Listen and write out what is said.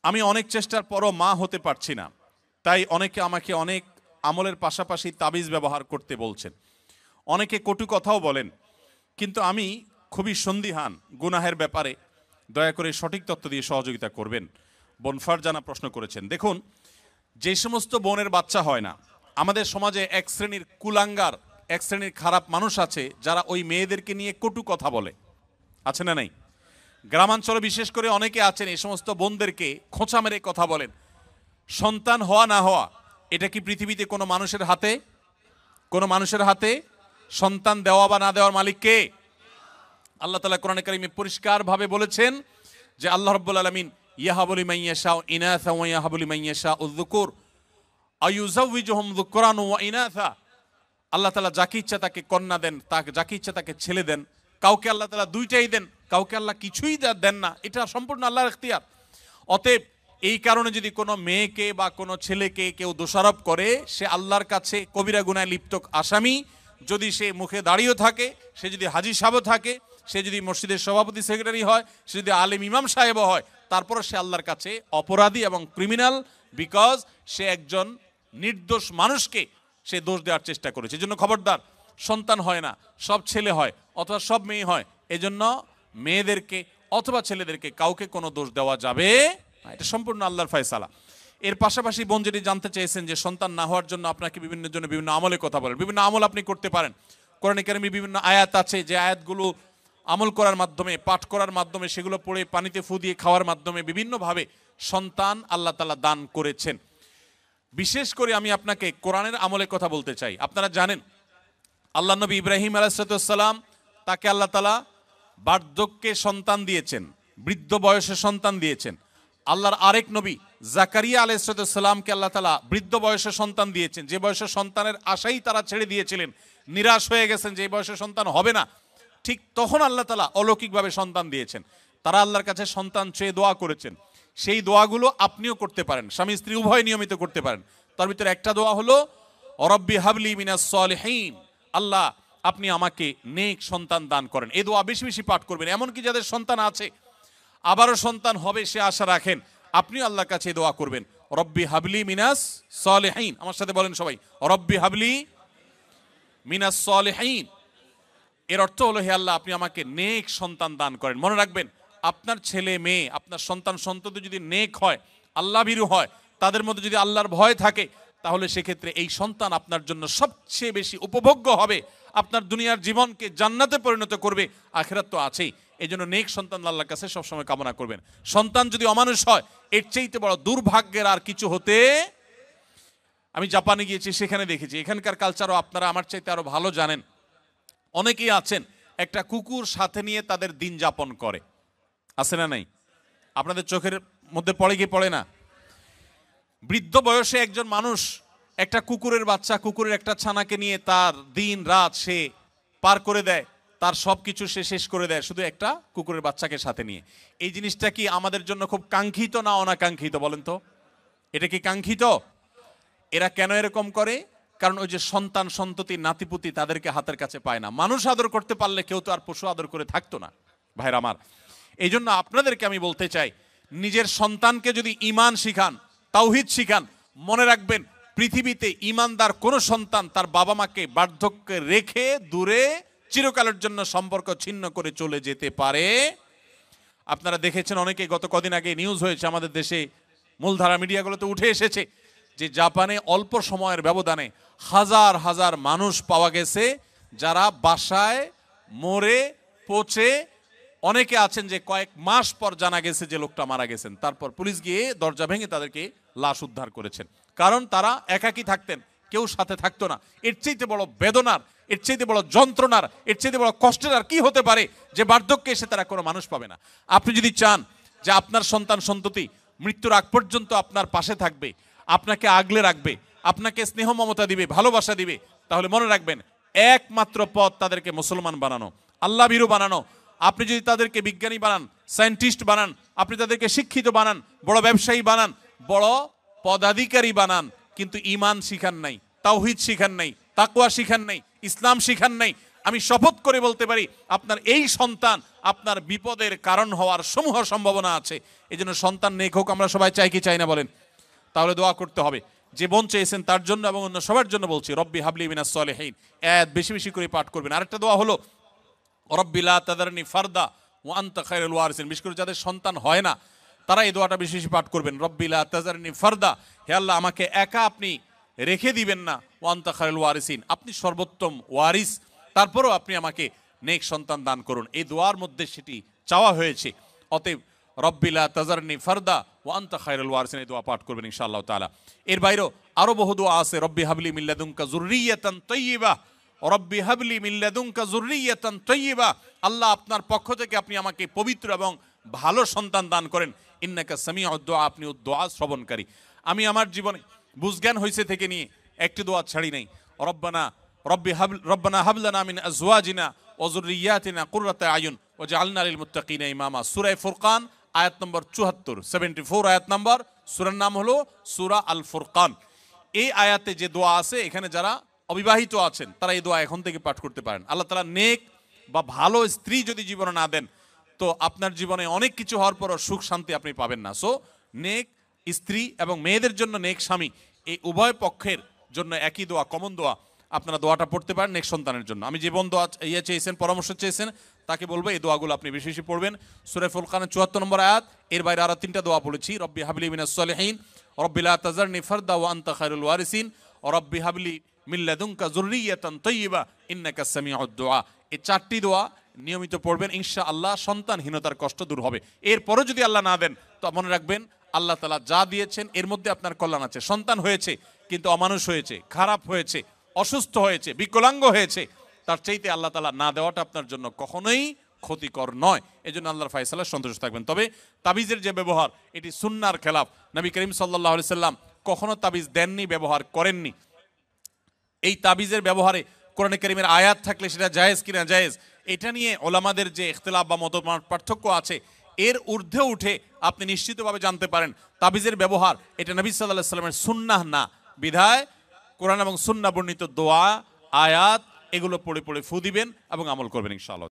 আমি অনেক চেষ্টার পরও মা হতে পারছি না, তাই অনেকে আমাকে অনেক আমলের পাশাপাশি তাবিজ ব্যবহার করতে বলছেন, অনেকে কটু কথাও বলেন, কিন্তু আমি খুবই সন্দিহান গুনাহের ব্যাপারে। দয়া করে সঠিক তথ্য দিয়ে সহযোগিতা করবেন। বোন ফারজানা প্রশ্ন করেছেন, দেখুন, যে সমস্ত বোনের বাচ্চা হয় না, আমাদের সমাজে এক শ্রেণীর কুলাঙ্গার, এক শ্রেণীর খারাপ মানুষ আছে যারা ওই মেয়েদেরকে নিয়ে কটু কথা বলে, আছে না নাই? গ্রামাঞ্চলে বিশেষ করে অনেকে আছেন এই সমস্ত বোনদেরকে খোঁচা মেরে কথা বলেন। সন্তান হওয়া না হওয়া এটা কি পৃথিবীতে কোনো মানুষের হাতে? কোনো মানুষের হাতে? সন্তান দেওয়া বা না দেওয়ার মালিক কে? আল্লাহ তাআলা কোরআনে কারিমে পরিষ্কারভাবে বলেছেন যে আল্লাহ রাব্বুল আলামিন ইয়াহাবু লিমান ইয়াশাউ ইনাসা ওয়া ইয়াহাবু লিমান ইয়াশাউ যুকুর আয়ুযাওয়িজুহুম যুকরান ওয়া ইনাসা। আল্লাহ তাআলা যাকে ইচ্ছা তাকে কন্যা দেন, তাকে যাকে ইচ্ছা তাকে ছেলে দেন। কাউকে আল্লাহ তাআলা দুইটাই দেন, কাউকে আল্লাহ কিছুই দেন না। এটা সম্পূর্ণ আল্লাহর ইখতিয়ার। অতএব এই কারণে যদি কোনো মেয়েকে বা কোনো ছেলেকে কেউ দোষারোপ করে, সে আল্লাহর কাছে কবিরা গুনায় লিপ্ত আসামি। যদি সে মুখে দাঁড়িয়ে থাকে, সে যদি হাজী সাহেব থাকে, সে যদি মসজিদের সভাপতি সেক্রেটারি হয়, সে যদি আলেম ইমাম সাহেবও হয়, তারপরে সে আল্লাহর কাছে অপরাধী এবং ক্রিমিনাল, বিকজ সে একজন নির্দোষ মানুষকে সে দোষ দেওয়ার চেষ্টা করেছে। এজন্য খবরদার, সন্তান হয় না, সব ছেলে হয় অথবা সব মেয়ে হয়, এজন্য মেয়েদেরকে অথবা ছেলেদেরকে কাউকে কোনো দোষ দেওয়া যাবে না। এটা সম্পূর্ণ আল্লাহর ফয়সালা। এর পাশাপাশি বোন যেটি জানতে চেয়েছেন যে সন্তান না হওয়ার জন্য আপনাকে বিভিন্ন আমলের কথা বলেন। বিভিন্ন আমল আপনি করতে পারেন। কোরআনে কারিমে বিভিন্ন আয়াত আছে, যে আয়াতগুলো আমল করার মাধ্যমে, পাঠ করার মাধ্যমে, সেগুলো পড়ে পানিতে ফু দিয়ে খাওয়ার মাধ্যমে বিভিন্নভাবে সন্তান আল্লাহ তাআলা দান করেছেন। বিশেষ করে আমি আপনাকে কোরআনের আমলের কথা বলতে চাই। আপনারা জানেন আল্লাহ নবী ইব্রাহিম আলাইহিস সালাম, তাকে আল্লাহ তাআলা বার্ধক্যে সন্তান দিয়েছেন, বৃদ্ধ বয়সে সন্তান দিয়েছেন। আল্লাহর আরেক নবী জাকারিয়া আলাইহিস সালামকে আল্লাহ তাআলা বৃদ্ধ বয়সে সন্তান দিয়েছেন, যে বয়সে সন্তানের আশাই তারা ছেড়ে দিয়েছিলেন, নিরাশ হয়ে গেছেন যে এই বয়সে সন্তান হবে না। ঠিক তখন আল্লাহ তাআলা অলৌকিকভাবে সন্তান দিয়েছেন। তারা আল্লাহর কাছে সন্তান চেয়ে দোয়া করেছেন। সেই দোয়াগুলো আপনিও করতে পারেন, স্বামী স্ত্রী উভয় নিয়মিত করতে পারেন। তার ভিতরে একটা দোয়া হলো রব্বি হাবলি মিনাস সলিহিন, আল্লাহ আপনি আমাকে নেক সন্তান দান করেন। এই দোয়া বেশি বেশি পাঠ করবেন। এমনকি যাদের সন্তান আছে, আবারও সন্তান হবে সে আশা রাখেন, আপনিও আল্লাহর কাছে দোয়া করবেন, রব্বি হাবলি মিনাস সলিহিন। আমার সাথে বলেন সবাই, রব্বি হাবলি মিনাস সলিহিন। এর অর্থ হলো, হে আল্লাহ আপনি আমাকে নেক সন্তান দান করেন। মনে রাখবেন, আপনার ছেলে মেয়ে, আপনার সন্তান সন্ততি যদি নেক হয়, আল্লাহ ভীরু হয়, তাদের মধ্যে যদি আল্লাহর ভয় থাকে, তাহলে সেক্ষেত্রে এই সন্তান আপনার জন্য সবচেয়ে বেশি উপভোগ্য হবে, আপনার দুনিয়ার জীবনকে জান্নাতে পরিণত করবে, আখিরাত তো আছেই। এই জন্য নেক সন্তান আল্লাহর কাছে সবসময় কামনা করবেন। সন্তান যদি অমানুষ হয়, এর চাইতে বড় দুর্ভাগ্যের আর কিছু হতে। আমি জাপানে গিয়েছি, সেখানে দেখেছি, এখানকার কালচারও আপনারা আমার চাইতে আরো ভালো জানেন। অনেকেই আছেন একটা কুকুর সাথে নিয়ে তাদের দিন যাপন করে, আছে না নাই? আপনাদের চোখের মধ্যে পড়ে কি পড়ে না? বৃদ্ধ বয়সে একজন মানুষ একটা কুকুরের বাচ্চা, কুকুরের একটা ছানাকে নিয়ে তার দিন রাত সে পার করে দেয়, তার সবকিছু সে শেষ করে দেয় শুধু একটা কুকুরের বাচ্চাকে সাথে নিয়ে। এই জিনিসটা কি আমাদের জন্য খুব কাঙ্ক্ষিত না অনাকাঙ্ক্ষিত বলেন তো? এটা কি কাঙ্ক্ষিত? এরা কেন এরকম করে? কারণ ওই যে সন্তান সন্ততি নাতিপুতি তাদেরকে হাতের কাছে পায় না। মানুষ আদর করতে পারলে কেউ তো আর পশু আদর করে থাকতো না, ভাইরা আমার। এই জন্য আপনাদেরকে আমি বলতে চাই, নিজের সন্তানকে যদি ঈমান শিখান, তাওহীদ শিখান, মনে রাখবেন পৃথিবীতে ঈমানদার কোন সন্তান তার বাবা মাকে বার্ধক্যে রেখে দূরে চিরকালের জন্য সম্পর্ক ছিন্ন করে চলে যেতে পারে। আপনারা দেখেছেন, অনেকে গত কদিন আগে নিউজ হয়েছে আমাদের দেশে, মূলধারা মিডিয়াগুলোতে উঠে এসেছে যে জাপানে অল্প সময়ের ব্যবধানে হাজার হাজার মানুষ পাওয়া গেছে যারা বাসায় মরে পচে, অনেকে আছেন যে কয়েক মাস পর জানা গেছে যে লোকটা মারা গেছেন, তারপর পুলিশ গিয়ে দরজা ভেঙে তাদেরকে লাশ উদ্ধার করেছেন। কারণ তারা একাকী থাকতেন, কেউ সাথে থাকতো না। এর চাইতে বড় বেদনার, এর চাইতে বড় যন্ত্রণার, এর চাইতে বড় কষ্টের আর কি হতে পারে যে বার্ধক্যে এসে তারা কোনো মানুষ পাবে না। আপনি যদি চান যে আপনার সন্তান সন্ততি মৃত্যুর আগ পর্যন্ত আপনার পাশে থাকবে, আপনাকে আগলে রাখবে, আপনাকে স্নেহ মমতা দিবে, ভালোবাসা দিবে, তাহলে মনে রাখবেন একমাত্র পথ তাদেরকে মুসলমান বানানো, আল্লাহ ভীরু বানানো। আপনি যদি তাদেরকে বিজ্ঞানী বানান, সায়েন্টিস্ট বানান, আপনি তাদেরকে শিক্ষিত বানান, বড় ব্যবসায়ী বানান, বড় পদাধিকারী বানান, কিন্তু ঈমান শিখান নাই, তাওহীদ শিখান নাই, তাকওয়া শিখান নাই, ইসলাম শিখান নাই, আমি শপথ করে বলতে পারি আপনার এই সন্তান আপনার বিপদের কারণ হওয়ার সমূহ সম্ভাবনা আছে। এই জন্য সন্তান নেক হোক আমরা সবাই চাই কি চাই না বলেন? তাহলে দোয়া করতে হবে। যে বোন চেয়েছেন তার জন্য এবং অন্য সবার জন্য বলছি, রব্বি হাবলি মিনাস সলিহিন, বেশি বেশি করে পাঠ করবেন। আরেকটা দোয়া হলো রব্বি লা তাদারনি ফারদা ওয়া আনতা খায়রুল ওয়ারিসিন। বিশেষ করে যাদের সন্তান হয় না তারা এই দোয়াটা বেশি বেশি পাঠ করবেন, রব্বি লা তাদারনি ফারদা, হে আল্লাহ আমাকে একা আপনি রেখে দিবেন না, ওয়া আনতা খায়রুল ওয়ারিসিন, আপনি সর্বোত্তম ওয়ারিস, তারপরেও আপনি আমাকে নেক সন্তান দান করুন। এই দোয়ার মধ্যে সেটি চাওয়া হয়েছে। অতএব রব্বি লা তাজারনি ফারদা ওয়া আনতা খায়রুল ওয়ারিসিন, এই দোয়া পাঠ করবেন ইনশাআল্লাহ তাআলা। এর বাইরেও আরো বহু দোয়া আছে, রব্বি হাবলি মিন লাদুনকা যুররিয়াতান তাইয়্যিবা, রব্বি হাবলি মিন লাদুনকা যুররিয়াতান তাইয়্যিবা, আল্লাহ আপনার পক্ষ থেকে আপনি আমাকে পবিত্র এবং ভালো সন্তান দান করেন, ইন্নাকা সামিউদ দুআ, আপনি দোয়া শ্রবণকারী। আমি আমার জীবনে বুঝজ্ঞান হয়েছে থেকে নিয়ে একটি দোয়া ছাড়ি নাই। রব্বানা হাব লানা মিন আজওয়াজিনা ওয়া যুররিয়াতিনা কুররাতা আয়ুন ওয়াজআলনা লিল মুত্তাকিনা ইমামা। সূরা ফুরকান আয়াত নম্বর 74, 74 আয়াত নম্বর। সূরার নাম হলো সূরা আল ফুরকান। এই আয়াতে যে দোয়া আছে, এখানে যারা অবিবাহিত আছেন তারা এই দোয়া এখন থেকে পাঠ করতে পারেন। আল্লাহ তাআলা নেক বা ভালো স্ত্রী যদি জীবনে না দেন তো আপনার জীবনে অনেক কিছু হওয়ার পরও সুখ শান্তি আপনি পাবেন না। সো নেক স্ত্রী এবং মেয়েদের জন্য নেক স্বামী, এই উভয় পক্ষের জন্য একই দোয়া, কমন দোয়া, আপনারা দোয়াটা পড়তে পারেন নেক সন্তানের জন্য। আমি জীবন দোয়া চেয়েছেন, পরামর্শ চেয়েছেন, তাকে বলবো এই দোয়াগুলো আপনি বেশি বেশি পড়বেন। সূরা ফুরকানের 74 নম্বর আয়াত, এর বাইরে আরো 3টা দোয়া পড়েছি, রব্বি হাবলি মিনাস সলিহিন, রব্বি লা তাজারনি ফারদা ওয়া আনতা খায়রুল ওয়ারিসিন, রব্বি হাবলি মিন লাদুনকা যুররিয়াতান তাইয়্যিবা ইন্নাকা সামিউদ দুআ। এই 4টি দোয়া নিয়মিত পড়বেন, ইনশাআল্লাহ সন্তানহীনতার কষ্ট দূর হবে। এরপরও যদি আল্লাহ না দেন তো মনে রাখবেন আল্লাহ তাআলা যা দিয়েছেন এর মধ্যে আপনার কল্যাণ আছে। সন্তান হয়েছে কিন্তু অমানুষ হয়েছে, খারাপ হয়েছে, অসুস্থ হয়েছে, বিকলাঙ্গ হয়েছে, তার চাইতে আল্লাহ তাআলা না দেওয়াটা আপনার জন্য কখনোই ক্ষতিকর নয়। এই জন্য আল্লাহর ফয়সালায় সন্তুষ্ট থাকবেন। তবে তাবিজের যে ব্যবহার, এটি সুন্নাহর খেলাফ। নবী করিম সাল্লাল্লাহু আলাইহি সাল্লাম কখনো তাবিজ দেননি, ব্যবহার করেননি। এই তাবিজের ব্যবহারে কোরআনে কারীমের আয়াত থাকলে সেটা জায়েজ কিনা জায়েজ, এটা নিয়ে ওলামাদের যে ইখতিলাফ বা মত পার্থক্য আছে, এর ঊর্ধ্বে উঠে আপনি নিশ্চিতভাবে জানতে পারেন তাবিজের ব্যবহার এটা নবী সাল্লাল্লাহু আলাইহি সাল্লামের সুন্নাহ না। বিধায় কোরআন এবং সুন্নাহ বর্ণিত দোয়া, আয়াত এগুলো পড়ে পড়ে ফু দিবেন এবং আমল করবেন ইনশাআল্লাহ।